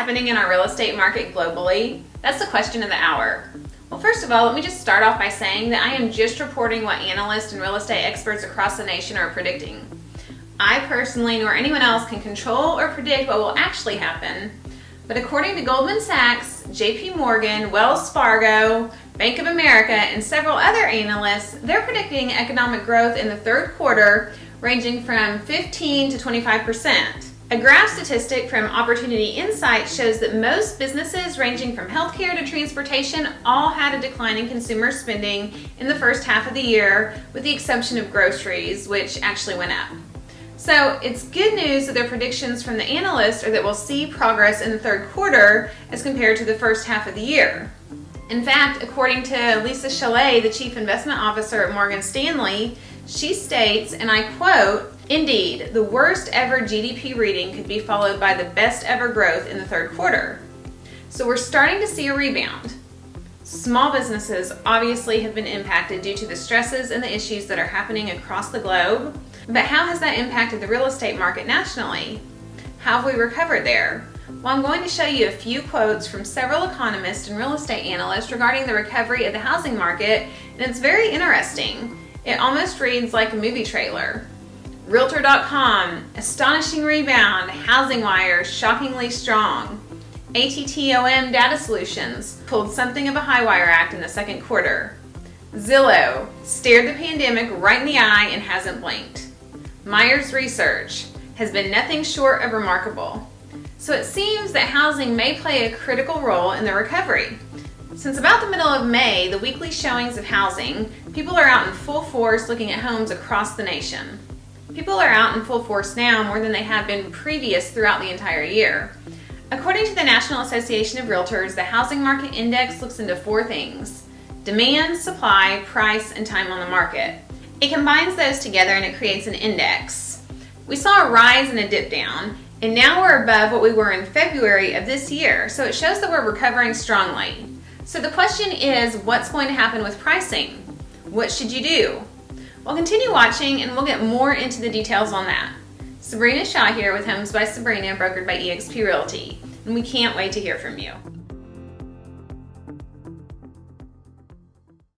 happening in our real estate market globally? That's the question of the hour. Well, first of all, let me just start off by saying that I am just reporting what analysts and real estate experts across the nation are predicting. I personally, nor anyone else, can control or predict what will actually happen. But according to Goldman Sachs, JP Morgan, Wells Fargo, Bank of America, and several other analysts, they're predicting economic growth in the third quarter ranging from 15 to 25%. A graph statistic from Opportunity Insights shows that most businesses ranging from healthcare to transportation all had a decline in consumer spending in the first half of the year, with the exception of groceries, which actually went up. So it's good news that their predictions from the analysts are that we'll see progress in the third quarter as compared to the first half of the year. In fact, according to Lisa Chalet, the Chief Investment Officer at Morgan Stanley, she states, and I quote, "Indeed, the worst ever GDP reading could be followed by the best ever growth in the third quarter." So we're starting to see a rebound. Small businesses obviously have been impacted due to the stresses and the issues that are happening across the globe. But how has that impacted the real estate market nationally? How have we recovered there? Well, I'm going to show you a few quotes from several economists and real estate analysts regarding the recovery of the housing market, and it's very interesting. It almost reads like a movie trailer. Realtor.com, astonishing rebound, Housing Wire, shockingly strong. ATTOM Data Solutions pulled something of a high wire act in the second quarter. Zillow stared the pandemic right in the eye and hasn't blinked. Myers Research has been nothing short of remarkable. So it seems that housing may play a critical role in the recovery. Since about the middle of May, the weekly showings of housing, people are out in full force looking at homes across the nation. People are out in full force now more than they have been previous throughout the entire year. According to the National Association of Realtors, the housing market index looks into four things: demand, supply, price, and time on the market. It combines those together and it creates an index. We saw a rise and a dip down, and now we're above what we were in February of this year, so it shows that we're recovering strongly. So the question is, what's going to happen with pricing? What should you do? Well, continue watching and we'll get more into the details on that. Sabrina Shaw here with Homes by Sabrina, brokered by eXp Realty, and we can't wait to hear from you.